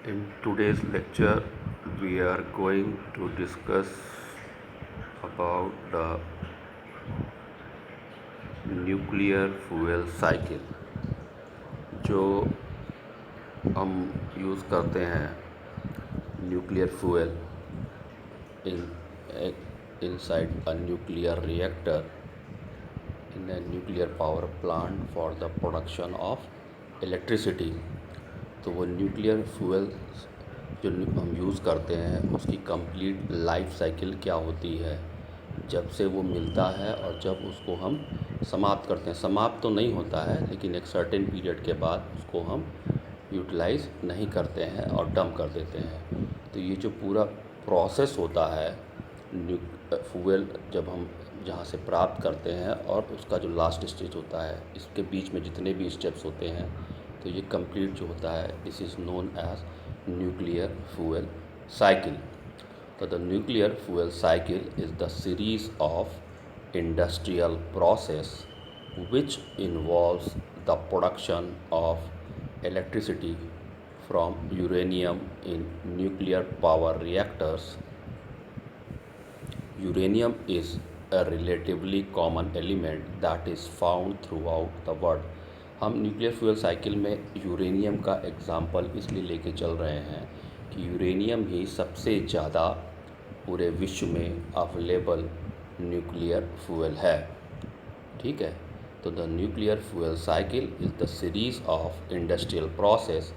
In today's lecture, we are going to discuss about the nuclear fuel cycle जो हम use करते हैं nuclear fuel in inside a nuclear reactor in a nuclear power plant for the production of electricity। तो वो nuclear fuel जो हम use करते हैं उसकी कंप्लीट लाइफ साइकिल क्या होती है जब से वो मिलता है और जब उसको हम समाप्त करते हैं। समाप्त तो नहीं होता है लेकिन एक सर्टेन पीरियड के बाद उसको हम यूटिलाइज़ नहीं करते हैं और डंप कर देते हैं। तो ये जो पूरा प्रोसेस होता है फ्यूल जब हम जहाँ से प्राप्त करते हैं और उसका जो लास्ट स्टेज होता है, इसके बीच में जितने भी स्टेप्स होते हैं, तो ये कंप्लीट जो होता है this is known as nuclear fuel cycle. तो the nuclear fuel cycle is the series of industrial process which involves the production of electricity from uranium in nuclear power reactors. Uranium is a relatively common element that is found throughout the world. हम nuclear fuel cycle में uranium का example इसलिए लेके चल रहे हैं कि uranium ही सबसे ज़्यादा पूरे विश्व में अवेलेबल न्यूक्लियर फ्यूल है। ठीक है, तो the nuclear fuel cycle is the series of industrial process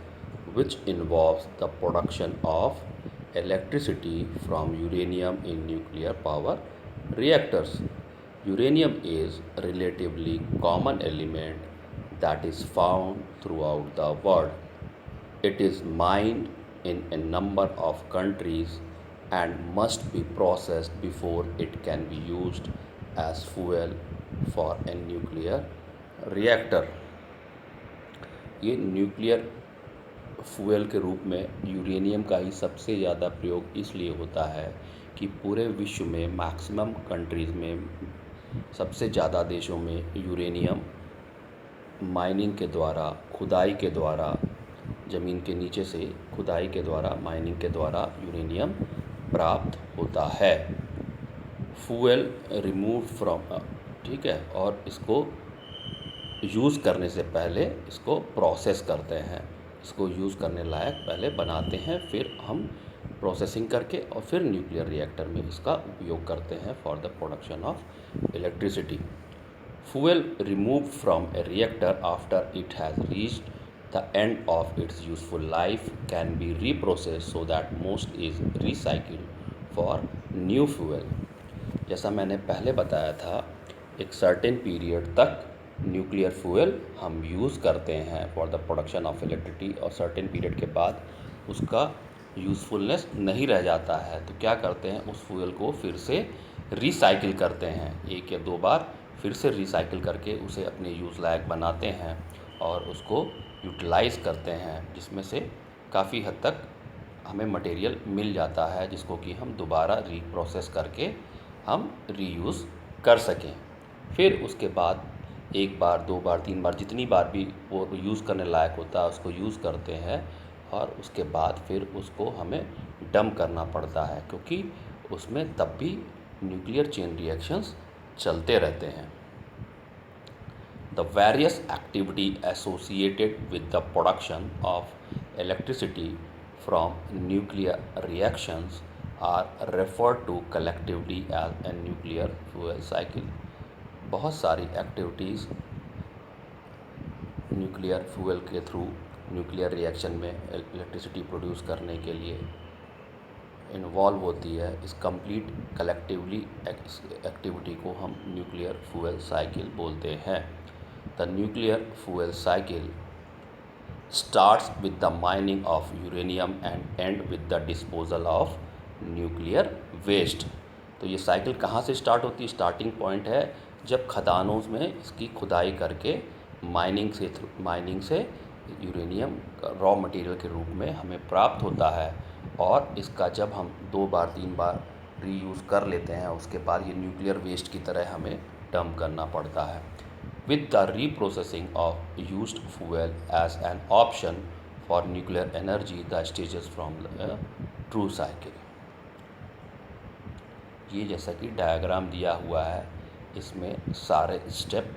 which involves the production of electricity from uranium in nuclear power reactors. Uranium is a relatively common element that is found throughout the world. It is mined in a number of countries and must be processed before it can be used as fuel for a nuclear reactor. ये nuclear fuel के रूप में uranium का ही सबसे ज़्यादा प्रयोग इसलिए होता है कि पूरे विश्व में मैक्सिमम कंट्रीज़ में सबसे ज़्यादा देशों में यूरेनियम माइनिंग के द्वारा, खुदाई के द्वारा, ज़मीन के नीचे से खुदाई के द्वारा, माइनिंग के द्वारा यूरेनियम प्राप्त होता है। फ्यूल रिमूव फ्रॉम, ठीक है, और इसको यूज़ करने से पहले इसको प्रोसेस करते हैं, इसको यूज़ करने लायक पहले बनाते हैं, फिर हम प्रोसेसिंग करके और फिर न्यूक्लियर रिएक्टर में इसका उपयोग करते हैं for the production of electricity. Fuel remove from A reactor after it has reached the end of its useful life can be reprocess so that most is recycled for new fuel. जैसा मैंने पहले बताया था, एक certain period तक nuclear fuel हम use करते हैं for the production of electricity और सर्टेन पीरियड के बाद उसका यूज़फुलनेस नहीं रह जाता है, तो क्या करते हैं उस फ्यूल को फिर से रिसाइकिल करते हैं, एक या दो बार फिर से रिसाइकिल करके उसे अपने यूज़ लायक बनाते हैं और उसको यूटिलाइज़ करते हैं, जिसमें से काफ़ी हद तक हमें मटेरियल मिल जाता है जिसको कि हम दोबारा रीप्रोसेस करके हम रीयूज़ कर सकें। फिर उसके बाद एक बार, दो बार, तीन बार, जितनी बार भी वो यूज़ करने लायक होता है उसको यूज़ करते हैं और उसके बाद फिर उसको हमें डंप करना पड़ता है, क्योंकि उसमें तब भी न्यूक्लियर चेन रिएक्शंस चलते रहते हैं। The various activity associated with the production of electricity from nuclear reactions are referred to collectively as a nuclear fuel cycle. बहुत सारी एक्टिविटीज़ न्यूक्लियर फ्यूल के थ्रू न्यूक्लियर रिएक्शन में इलेक्ट्रिसिटी प्रोड्यूस करने के लिए इन्वॉल्व होती है। इस कंप्लीट कलेक्टिवली एक्टिविटी को हम न्यूक्लियर फ्यूल साइकिल बोलते हैं। The nuclear fuel cycle starts with the mining of uranium and end with the disposal of nuclear waste. तो ये साइकिल कहाँ से स्टार्ट होती है? स्टार्टिंग पॉइंट है जब खदानों में इसकी खुदाई करके माइनिंग से यूरेनियम रॉ मटेरियल के रूप में हमें प्राप्त होता है और इसका जब हम दो बार, तीन बार रीयूज़ कर लेते हैं उसके बाद ये न्यूक्लियर वेस्ट की तरह हमें डंप करना पड़ता है। With the reprocessing of used fuel as an option for nuclear energy, the stages from the true cycle। ये जैसा कि डायग्राम दिया हुआ है, इसमें सारे स्टेप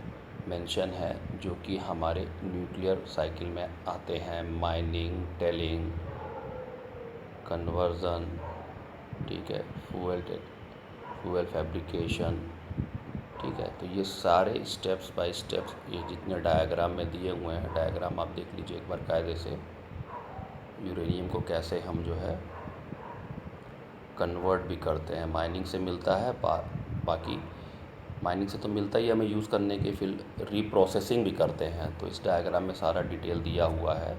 मेंशन है जो कि हमारे न्यूक्लियर साइकिल में आते हैं। माइनिंग, टेलिंग, कन्वर्जन, ठीक है, फ्यूल फैब्रिकेशन, ठीक है। तो ये सारे स्टेप्स बाय स्टेप्स ये जितने डायग्राम में दिए हुए हैं, डायग्राम आप देख लीजिए एक बार कायदे से। यूरेनियम को कैसे हम जो है कन्वर्ट भी करते हैं, माइनिंग से मिलता है, बाकी माइनिंग से तो मिलता ही, हमें यूज़ करने के फिर रीप्रोसेसिंग भी करते हैं। तो इस डायग्राम में सारा डिटेल दिया हुआ है।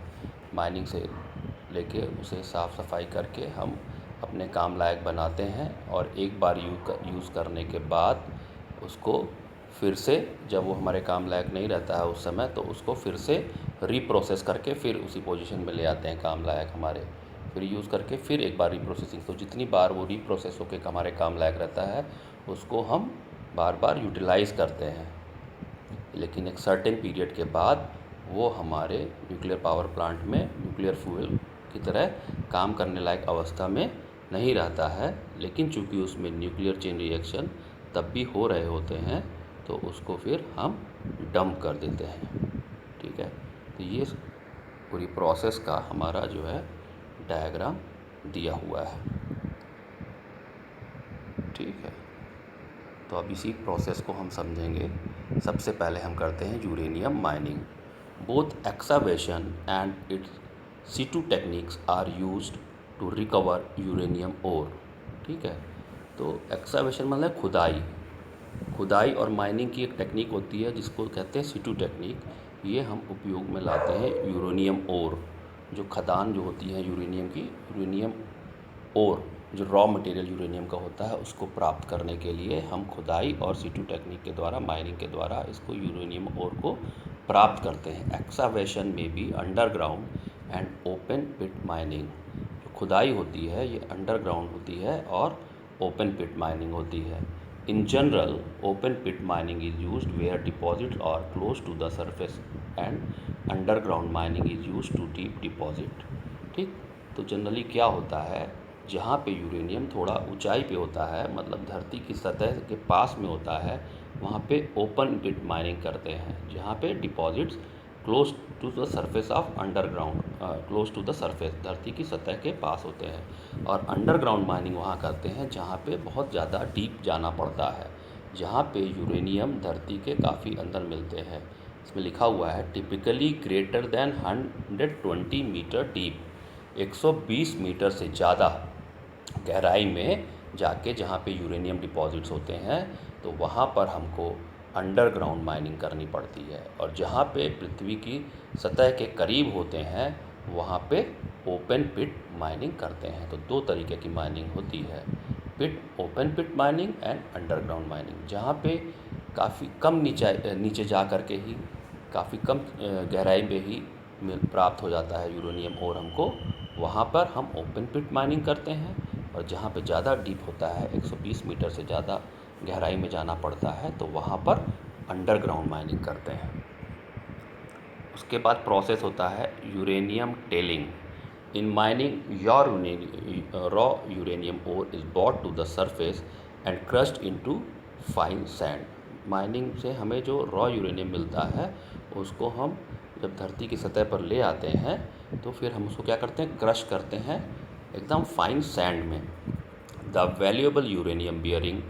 माइनिंग से लेके उसे साफ़ सफाई करके हम अपने काम लायक बनाते हैं, और एक बार यूज़ करने के बाद उसको फिर से, जब वो हमारे काम लायक नहीं रहता है उस समय, तो उसको फिर से रीप्रोसेस करके फिर उसी पोजीशन में ले आते हैं काम लायक हमारे, फिर यूज़ करके फिर एक बार रीप्रोसेसिंग। तो जितनी बार वो रीप्रोसेस होकर हमारे काम लायक रहता है उसको हम बार बार यूटिलाइज़ करते हैं। लेकिन एक सर्टेन पीरियड के बाद वो हमारे न्यूक्लियर पावर प्लांट में न्यूक्लियर फ्यूल की तरह काम करने लायक अवस्था में नहीं रहता है। लेकिन चूँकि उसमें न्यूक्लियर चेन रिएक्शन तब भी हो रहे होते हैं, तो उसको फिर हम डंप कर देते हैं, ठीक है। तो ये पूरी प्रोसेस का हमारा जो है डायग्राम दिया हुआ है, ठीक है। तो अब इसी प्रोसेस को हम समझेंगे। सबसे पहले हम करते हैं uranium mining. Both excavation and its situ techniques are used to recover uranium ore, ठीक है। तो एक्सकवेशन मतलब खुदाई और माइनिंग की एक टेक्निक होती है जिसको कहते हैं सीटू टेक्निक। ये हम उपयोग में लाते हैं यूरेनियम ओर, जो खदान जो होती है यूरेनियम की, यूरेनियम ओर जो रॉ मटेरियल यूरेनियम का होता है उसको प्राप्त करने के लिए हम खुदाई और सीटू टेक्निक के द्वारा, माइनिंग के द्वारा इसको यूरेनियम ओर को प्राप्त करते हैं। एक्सकवेशन में भी underground and open pit mining, जो खुदाई होती है ये अंडरग्राउंड होती है और ओपन पिट माइनिंग होती है। In general open pit mining is used where deposits are close to the surface and underground mining is used to deep deposit, ठीक। तो जनरली क्या होता है, जहाँ पे यूरेनियम थोड़ा ऊंचाई पे होता है, मतलब धरती की सतह के पास में होता है, वहाँ पे ओपन पिट माइनिंग करते हैं, जहाँ पे deposits close to the surface of underground, close to the surface, धरती की सतह के पास होते हैं। और अंडरग्राउंड माइनिंग वहाँ करते हैं जहाँ पे बहुत ज़्यादा डीप जाना पड़ता है, जहाँ पे यूरेनियम धरती के काफ़ी अंदर मिलते हैं। इसमें लिखा हुआ है typically greater than 120 metre deep, 120 metre से ज़्यादा गहराई में जाके जहाँ पे यूरेनियम डिपॉजिट्स होते हैं, तो वहाँ पर हमको अंडरग्राउंड माइनिंग करनी पड़ती है। और जहाँ पे पृथ्वी की सतह के करीब होते हैं वहाँ पे ओपन पिट माइनिंग करते हैं। तो दो तरीके की माइनिंग होती है, open pit mining and underground mining. जहाँ पे काफ़ी कम नीचे जा कर के ही, काफ़ी कम गहराई में ही प्राप्त हो जाता है यूरेनियम और हमको, वहाँ पर हम ओपन पिट माइनिंग करते हैं। और जहाँ पे ज़्यादा डीप होता है, 120 मीटर से ज़्यादा गहराई में जाना पड़ता है, तो वहाँ पर अंडरग्राउंड माइनिंग करते हैं। उसके बाद प्रोसेस होता है uranium tailing. In mining your raw uranium ore is bought to the surface and crushed into fine sand. Mining से हमें जो रॉ यूरेनियम मिलता है उसको हम जब धरती की सतह पर ले आते हैं, तो फिर हम उसको क्या करते हैं, क्रश करते हैं एकदम फाइन सैंड में। The valuable uranium bearing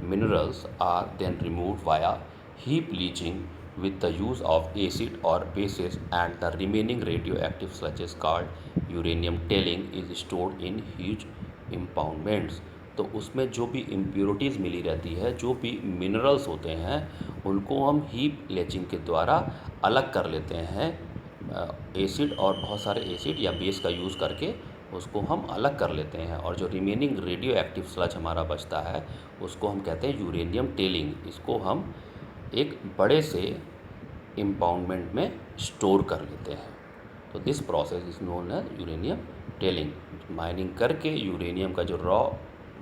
minerals are then removed via heap leaching with the use of acid or bases, and the remaining radioactive sludges called uranium tailing is stored in huge impoundments। तो उसमें जो भी impurities मिली रहती है, जो भी minerals होते हैं, उनको हम हीप लेचिंग के द्वारा अलग कर लेते हैं। एसिड और बहुत सारे एसिड या बेस का यूज़ करके उसको हम अलग कर लेते हैं, और जो रिमेनिंग रेडियो एक्टिव स्लज हमारा बचता है उसको हम कहते हैं यूरेनियम टेलिंग। इसको हम एक बड़े से इम्पाउंडमेंट में स्टोर कर लेते हैं। तो this process is known as uranium tailing. Mining करके यूरेनियम का जो रॉ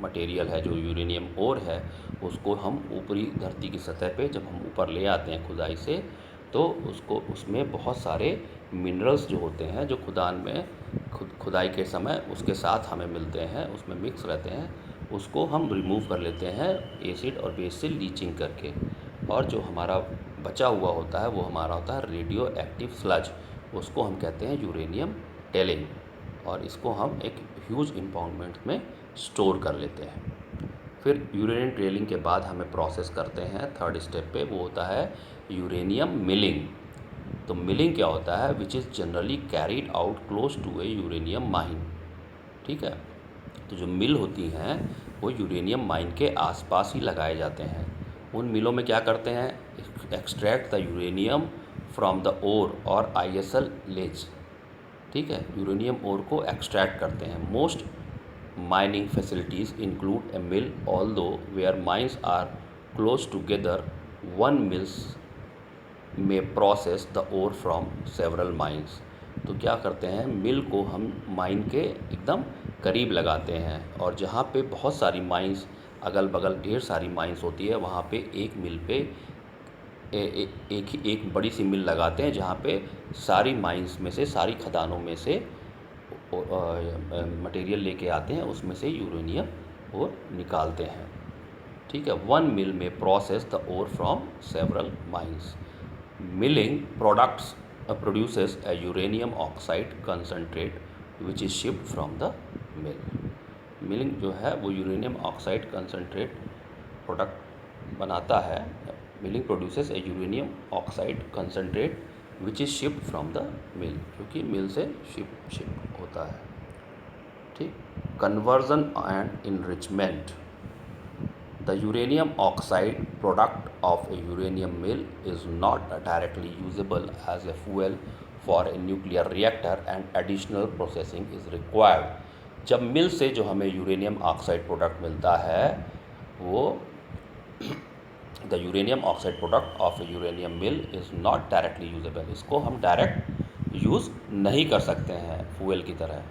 मटेरियल है, जो यूरेनियम ओर है, उसको हम ऊपरी धरती की सतह पे जब हम ऊपर ले आते हैं खुदाई से, तो उसको उसमें बहुत सारे मिनरल्स जो होते हैं जो खुदान में खुदाई के समय उसके साथ हमें मिलते हैं, उसमें मिक्स रहते हैं, उसको हम रिमूव कर लेते हैं एसिड और बेस से लीचिंग करके। और जो हमारा बचा हुआ होता है वो हमारा होता है रेडियो एक्टिव स्लज, उसको हम कहते हैं यूरेनियम टेलिंग, और इसको हम एक ह्यूज इम्पाउंडमेंट में स्टोर कर लेते हैं। फिर यूरेनियम टेलिंग के बाद हमें प्रोसेस करते हैं थर्ड स्टेप पे, वो होता है यूरेनियम मिलिंग। तो मिलिंग क्या होता है, which is generally carried out close to a uranium mine. ठीक है, तो जो मिल होती हैं वो यूरेनियम माइन के आसपास ही लगाए जाते हैं। उन मिलों में क्या करते हैं, extract the uranium from the ore और आईएसएल लेज। ठीक है, यूरेनियम ओर को एक्सट्रैक्ट करते हैं। Most mining facilities include a mill, although where mines are close together, one mills may process the ore from several mines। तो क्या करते हैं, मिल को हम माइन के एकदम करीब लगाते हैं, और जहाँ पे बहुत सारी माइंस अगल बगल ढेर सारी माइंस होती है वहाँ पे एक मिल पे एक बड़ी सी मिल लगाते हैं जहाँ पे सारी माइंस में से, सारी खदानों में से मटेरियल लेके आते हैं, उसमें से यूरेनियम और निकालते हैं। ठीक है, वन मिल में process the ore from several mines. Milling products produces a uranium oxide concentrate which is shift from the mill. Milling जो है वो यूरेनियम ऑक्साइड कंसनट्रेट प्रोडक्ट बनाता है। Milling produces a uranium oxide concentrate which is shift from the mill, जो कि mill से shift होता है। ठीक, conversion and enrichment. The uranium oxide product of a uranium mill is not directly usable as a fuel for a nuclear reactor and additional processing is required. जब मिल से जो हमें यूरेनियम ऑक्साइड प्रोडक्ट मिलता है वो the uranium oxide product of a uranium mill is not directly usable, इसको हम direct use नहीं कर सकते हैं फ्यूल की तरह।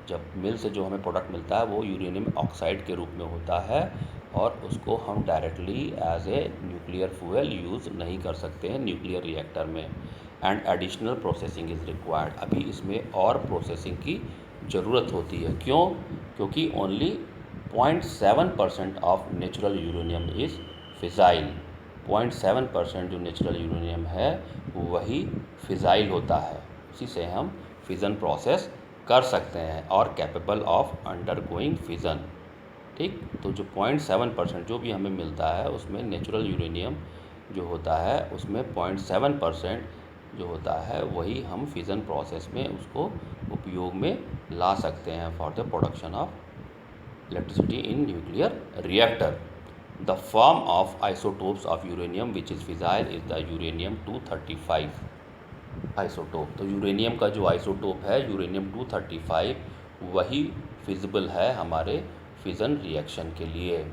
जब मिल से जो हमें प्रोडक्ट मिलता है वो यूरेनियम ऑक्साइड के रूप में होता है, और उसको हम directly as a nuclear fuel use नहीं कर सकते हैं न्यूक्लियर रिएक्टर में। And additional processing is required, अभी इसमें और प्रोसेसिंग की ज़रूरत होती है। क्यों? क्योंकि only 0.7% of natural uranium is fissile. 0.7% जो नेचुरल यूरेनियम है वही फिज़ाइल होता है, उसी से हम फिज़न प्रोसेस कर सकते हैं और कैपेबल ऑफ अंडरगोइंग फिज़न। ठीक, तो जो 0.7% जो भी हमें मिलता है उसमें नेचुरल यूरेनियम जो होता है उसमें 0.7% जो होता है वही हम फिज़न प्रोसेस में उसको उपयोग में ला सकते हैं for the production of electricity in nuclear reactor. The form of isotopes of uranium which is fissile is the uranium 235 isotope. तो यूरेनियम का जो आइसोटोप है यूरेनियम 235 वही फिजिबल है हमारे फिज़न रिएक्शन के लिए।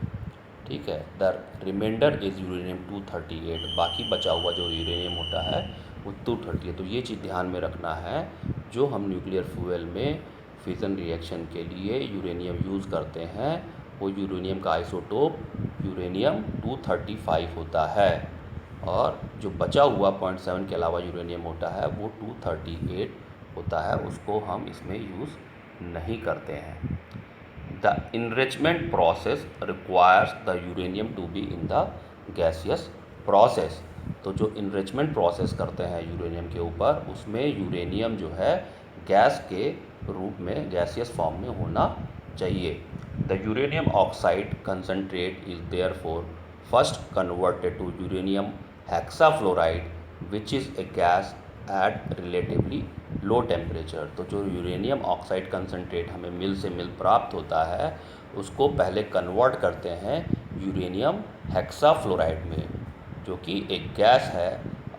ठीक है, द रिमाइंडर इज़ यूरेनियम 238, बाकी बचा हुआ जो यूरेनियम होता है वो 230 है। तो ये चीज़ ध्यान में रखना है, जो हम न्यूक्लियर फ्यूल में फिज़न रिएक्शन के लिए यूरेनियम यूज़ करते हैं वो यूरेनियम का आइसोटोप यूरेनियम 235 होता है, और जो बचा हुआ 0.7 के अलावा यूरेनियम होता है वो 238 होता है, उसको हम इसमें यूज़ नहीं करते हैं। The enrichment process requires the uranium to be in the gaseous process. तो जो इनरिचमेंट प्रोसेस करते हैं यूरेनियम के ऊपर उसमें यूरेनियम जो है गैस के रूप में गैसियस फॉर्म में होना चाहिए। The uranium oxide concentrate is therefore first converted to uranium hexafluoride, which is a gas at relatively low temperature। तो जो यूरेनियम ऑक्साइड कंसनट्रेट हमें मिल से प्राप्त होता है उसको पहले कन्वर्ट करते हैं यूरेनियम हेक्साफ्लोराइड में, जो कि एक गैस है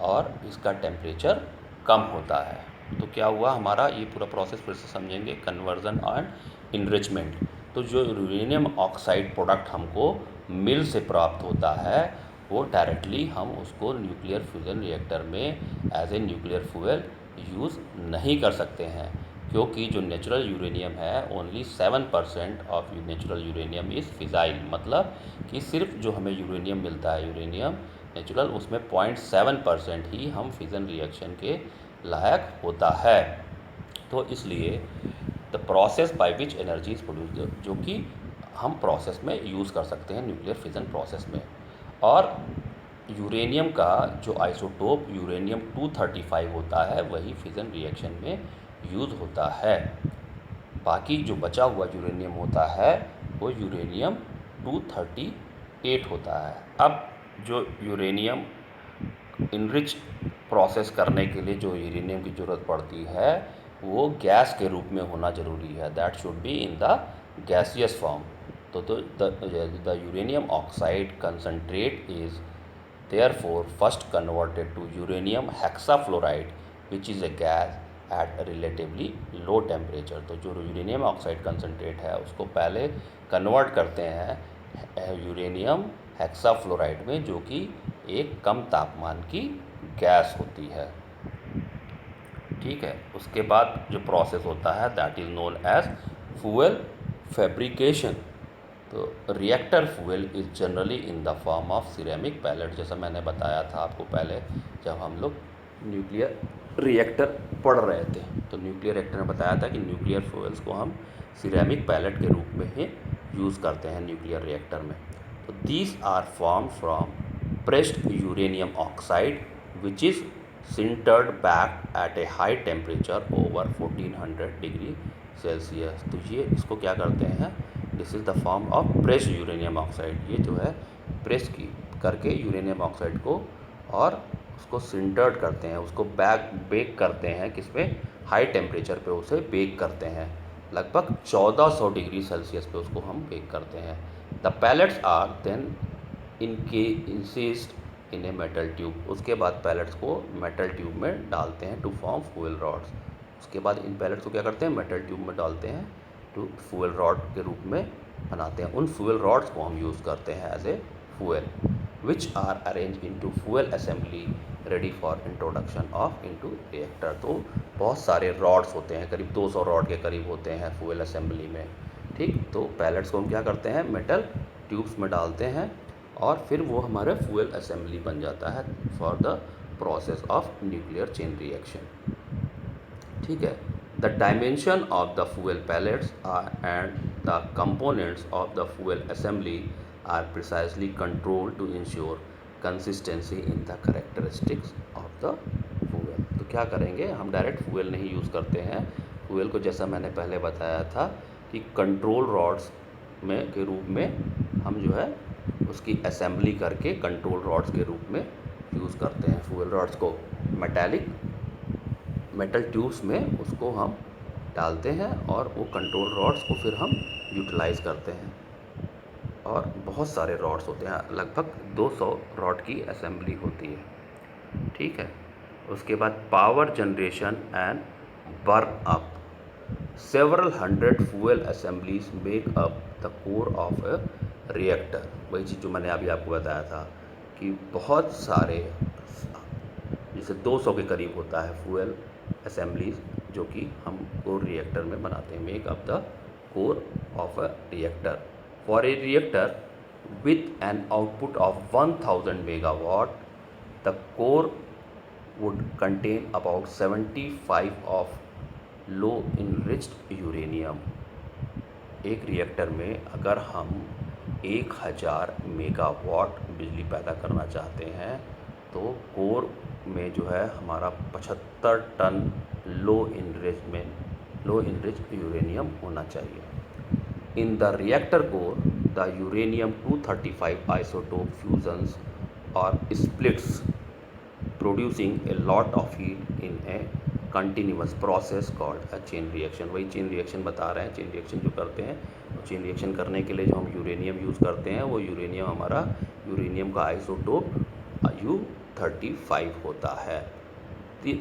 और इसका टेम्परेचर कम होता है। तो क्या हुआ हमारा, ये पूरा प्रोसेस फिर से समझेंगे, कन्वर्जन एंड इनरिचमेंट। तो जो यूरेनियम ऑक्साइड प्रोडक्ट हमको मिल से प्राप्त होता है वो डायरेक्टली हम उसको न्यूक्लियर फ्यूजन रिएक्टर में as a nuclear fuel use नहीं कर सकते हैं, क्योंकि जो नेचुरल यूरेनियम है only 7% of natural uranium is fissile. मतलब कि सिर्फ जो हमें यूरेनियम मिलता है यूरेनियम नेचुरल उसमें 0.7% ही हम फिजन रिएक्शन के लायक होता है। तो इसलिए the process by which energy is produce, जो कि हम प्रोसेस में यूज़ कर सकते हैं न्यूक्लियर फिजन प्रोसेस में। और यूरेनियम का जो आइसोटोप यूरेनियम 235 होता है वही फिजन रिएक्शन में यूज़ होता है। बाकी जो बचा हुआ यूरेनियम होता है वो यूरेनियम 238 होता है। अब जो यूरेनियम इनरिच प्रोसेस करने के लिए जो यूरेनियम की ज़रूरत पड़ती है वो गैस के रूप में होना ज़रूरी है, that should be in the gaseous form. तो the uranium oxide concentrate is therefore first converted to uranium hexafluoride which is a gas at a relatively low temperature। तो जो यूरेनियम ऑक्साइड कंसनट्रेट है उसको पहले कन्वर्ट करते हैं uranium hexafluoride में, जो कि एक कम तापमान की गैस होती है। ठीक है, उसके बाद जो प्रोसेस होता है that is known as fuel fabrication. तो reactor fuel is generally in the form of ceramic pellet, जैसा मैंने बताया था आपको पहले जब हम लोग न्यूक्लियर रिएक्टर पढ़ रहे थे। तो न्यूक्लियर रिएक्टर में बताया था कि न्यूक्लियर फ्यूल्स को हम सिरेमिक पैलेट के रूप में ही यूज़ करते हैं न्यूक्लियर रिएक्टर में। तो these are form from pressed uranium oxide which is sintered back at a high temperature over 1400 degree Celsius. तो ये इसको क्या करते हैं, this is the form of pressed uranium oxide. ये जो है प्रेस की करके यूरेनियम ऑक्साइड को और उसको सिंटर्ड करते हैं, उसको बेक करते हैं, किस पे, हाई टेम्परेचर पे उसे बेक करते हैं, लगभग 1400 डिग्री सेल्सियस पे उसको हम बेक करते हैं। द पैलेट्स आर देन इनके insist in a metal tube. उसके बाद पैलेट्स को मेटल ट्यूब में डालते हैं टू फॉर्म फ्यूल रॉड्स। उसके बाद इन पैलेट्स को क्या करते हैं, मेटल ट्यूब में डालते हैं टू फ्यूल रॉड के रूप में बनाते हैं। उन फ्यूल रॉड्स को हम यूज़ करते हैं as a fuel which are arrange into fuel assembly ready for introduction of into reactor. तो बहुत सारे रॉड्स होते हैं, करीब 200 रॉड के करीब होते हैं फ्यूल असेंबली में। ठीक, तो पैलेट्स को हम क्या करते हैं, मेटल ट्यूब्स में डालते हैं और फिर वो हमारे फ्यूल असेंबली बन जाता है for the process of nuclear chain reaction. ठीक है, the dimension of the fuel pellets and the components of the fuel assembly are precisely controlled to ensure consistency in the characteristics of the fuel. तो क्या करेंगे, हम direct fuel नहीं use करते हैं। Fuel को जैसा मैंने पहले बताया था कि कंट्रोल रॉड्स में के रूप में हम जो है उसकी असेंबली करके कंट्रोल रॉड्स के रूप में यूज़ करते हैं। फ्यूल रॉड्स को मेटल ट्यूब्स में उसको हम डालते हैं और वो कंट्रोल रॉड्स को फिर हम यूटिलाइज़ करते हैं। और बहुत सारे रॉड्स होते हैं, लगभग 200 रॉड की असेंबली होती है। ठीक है, उसके बाद power generation and burn up. Several hundred fuel assemblies make up the core of A reactor. वही चीज़ जो मैंने अभी आपको बताया था कि बहुत सारे, जैसे 200 के करीब होता है फ्यूल असेंबलीज जो कि हमको रिएक्टर में बनाते हैं, make up the core of a reactor. For a reactor with an output of 1000 megawatt the core would contain about 75 of low enriched uranium। एक रिएक्टर में अगर हम 1000 मेगावाट बिजली पैदा करना चाहते हैं तो कोर में जो है हमारा 75 टन लो इनरिच्ड यूरेनियम होना चाहिए। In the reactor core the uranium 235 isotope fusions और splits producing a lot of heat in a continuous process called a chain reaction। वही चेन रिएक्शन बता रहे हैं। चेन रिएक्शन जो करते हैं, चेन रिएक्शन करने के लिए जो हम यूरेनियम यूज़ करते हैं वो यूरेनियम हमारा यूरेनियम का आइसोटोप U35 होता है।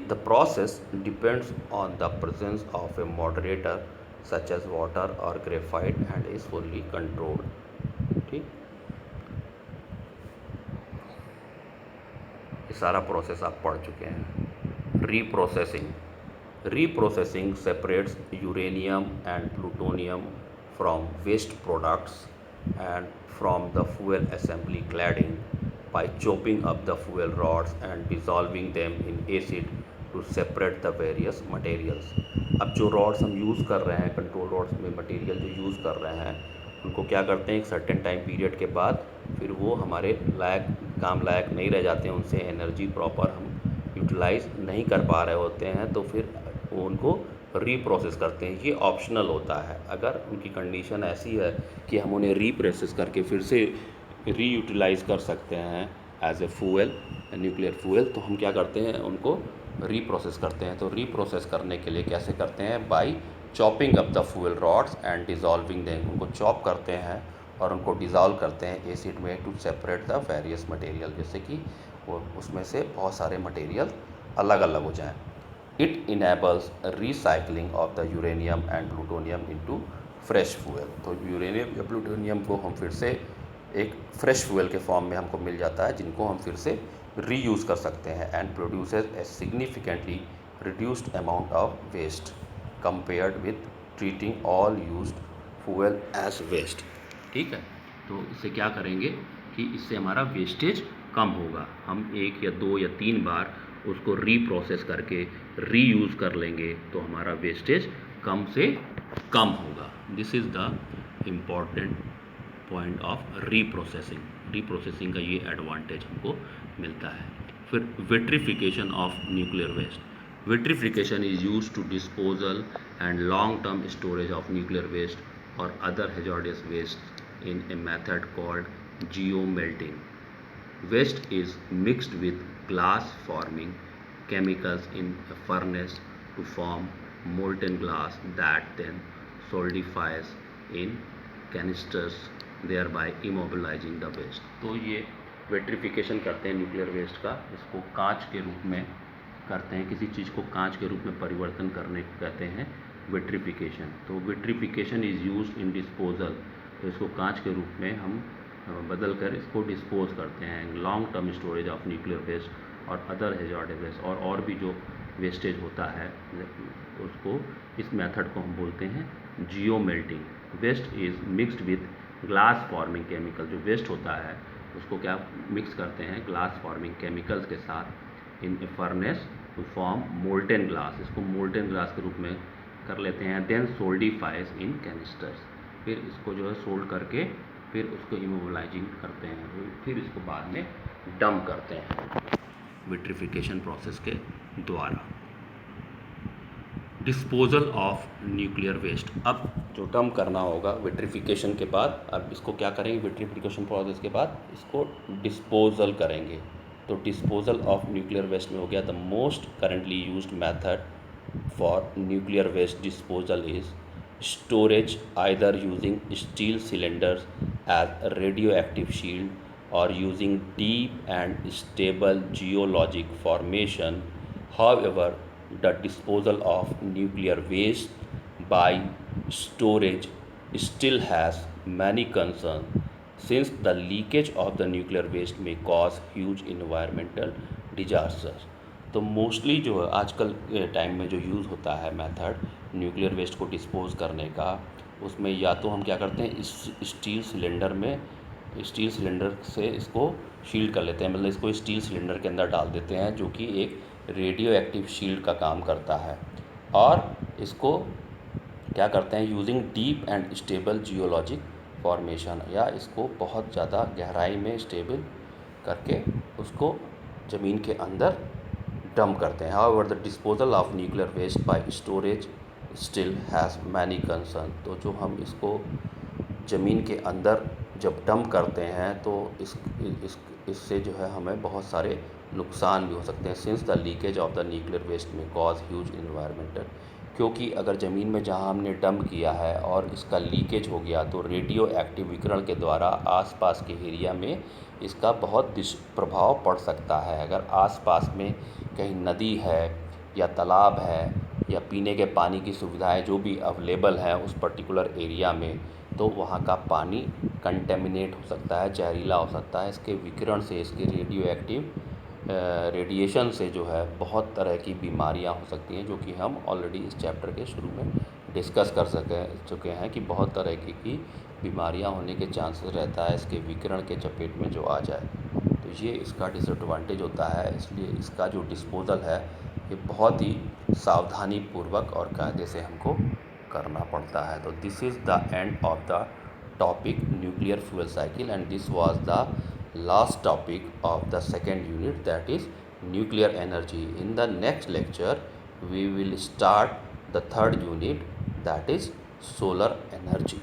The process depends on the presence of a moderator such as water or graphite and is fully controlled। ठीक, ये सारा प्रोसेस आप पढ़ चुके हैं। Reprocessing separates uranium and plutonium from waste products and from the fuel assembly cladding by chopping up the fuel rods and dissolving them in acid to separate the various materials। अब जो rods हम use कर रहे हैं, control rods में material जो use कर रहे हैं, उनको क्या करते हैं, एक सर्टेन टाइम पीरियड के बाद फिर वो हमारे काम लायक नहीं रह जाते हैं, उनसे एनर्जी प्रॉपर हम यूटिलाइज़ नहीं कर पा रहे होते हैं, तो फिर वो उनको रीप्रोसेस करते हैं। ये ऑप्शनल होता है। अगर उनकी कंडीशन ऐसी है कि हम उन्हें रीप्रोसेस करके फिर से रीयूटिलाइज़ कर सकते हैं as a fuel, nuclear fuel, तो हम क्या करते हैं, उनको रीप्रोसेस करते हैं। तो रीप्रोसेस करने के लिए कैसे करते हैं, by chopping up the fuel rods and dissolving them. उनको चॉप करते हैं और उनको डिज़ोल्व करते हैं एसिड में to separate the various material, जैसे कि वो उसमें से बहुत सारे मटेरियल अलग अलग हो जाएं। It enables recycling of the uranium and plutonium into fresh fuel. तो यूरेनियम या प्लूटोनियम को हम फिर से एक फ्रेश फ्यूल के फॉर्म में हमको मिल जाता है, जिनको हम फिर से रीयूज़ कर सकते हैं, and produces a significantly reduced amount of waste compared with treating all used fuel as waste. ठीक है, तो इससे क्या करेंगे कि इससे हमारा वेस्टेज कम होगा। हम 1 या 2 या 3 बार उसको रीप्रोसेस करके रीयूज़ कर लेंगे तो हमारा वेस्टेज कम से कम होगा। This is the important point of reprocessing. Reprocessing का ये एडवांटेज हमको मिलता है। फिर vitrification of nuclear waste. Vitrification is used to disposal and long term storage of nuclear waste और other hazardous waste in a method called geomelting. Waste is mixed with glass forming chemicals in a furnace to form molten glass that then solidifies in canisters, thereby immobilizing the waste। तो ये vitrification करते हैं nuclear waste का, इसको कांच के रूप में करते हैं, किसी चीज़ को कांच के रूप में परिवर्तन करने को कहते हैं विट्रिफिकेशन। तो vitrification is used in disposal, तो इसको कांच के रूप में हम बदल कर इसको डिस्पोज करते हैं। Long term storage of nuclear waste और अदर हैजार्डस वेस्ट, और भी जो वेस्टेज होता है उसको, इस मेथड को हम बोलते हैं geo melting. Waste is mixed with glass forming chemical. जो वेस्ट होता है उसको क्या मिक्स करते हैं ग्लास फॉर्मिंग केमिकल्स के साथ in a furnace to form molten glass. इसको मोल्टेन ग्लास के रूप में कर लेते हैं। देन सोल्डिफाइज इन कैनिस्टर्स, फिर इसको जो है सोल्ड करके फिर उसको इमोबिलाइजिंग करते हैं, फिर इसको बाद में डंप करते हैं विट्रिफिकेशन प्रोसेस के द्वारा। Disposal of nuclear waste. अब जो डंप करना होगा विट्रिफिकेशन के बाद, अब इसको क्या करेंगे, विट्रिफिकेशन प्रोसेस के बाद इसको डिस्पोजल करेंगे। तो डिस्पोजल ऑफ न्यूक्लियर वेस्ट में हो गया the most currently used method for nuclear waste disposal is storage, either using steel cylinders as a radioactive shield or using deep and stable geologic formation. However, the disposal of nuclear waste by storage still has many concerns since the leakage of the nuclear waste may cause huge environmental disasters। तो mostly जो है आजकल के time में जो use होता है method nuclear waste को डिस्पोज करने का, उसमें या तो हम क्या करते हैं इस स्टील सिलेंडर से इसको शील्ड कर लेते हैं, मतलब इसको स्टील सिलेंडर के अंदर डाल देते हैं, जो कि एक रेडियो एक्टिव शील्ड का काम करता है। और इसको क्या करते हैं using deep and stable geologic formation, या इसको बहुत ज़्यादा गहराई में स्टेबल करके उसको ज़मीन के अंदर डंप करते हैं। However the disposal of nuclear waste by storage still has many concern. तो जो हम इसको ज़मीन के अंदर जब डंप करते हैं तो इससे जो है हमें बहुत सारे नुकसान भी हो सकते हैं। Since the leakage of the nuclear waste may cause huge environmental, क्योंकि अगर ज़मीन में जहाँ हमने डंप किया है और इसका लीकेज हो गया तो रेडियो एक्टिव विकिरण के द्वारा आसपास के एरिया में इसका बहुत दुष्प्रभाव पड़ सकता है। अगर आसपास में कहीं नदी है या तालाब है या पीने के पानी की सुविधाएं जो भी अवेलेबल है उस पर्टिकुलर एरिया में, तो वहाँ का पानी कंटेमिनेट हो सकता है, जहरीला हो सकता है। इसके विकिरण से, इसके रेडियो एक्टिव रेडिएशन से जो है बहुत तरह की बीमारियां हो सकती हैं, जो कि हम ऑलरेडी इस चैप्टर के शुरू में डिस्कस कर चुके हैं कि बहुत तरह की बीमारियां होने के चांसेस रहता है इसके विकिरण के चपेट में जो आ जाए। तो तो ये इसका डिसएडवांटेज होता है, इसलिए इसका जो डिस्पोजल है ये बहुत ही सावधानी पूर्वक और कायदे से हमको करना पड़ता है। तो this is the end of the topic nuclear fuel cycle, and this was the last topic of the second unit, that is nuclear energy. In the next lecture we will start the third unit, that is solar energy.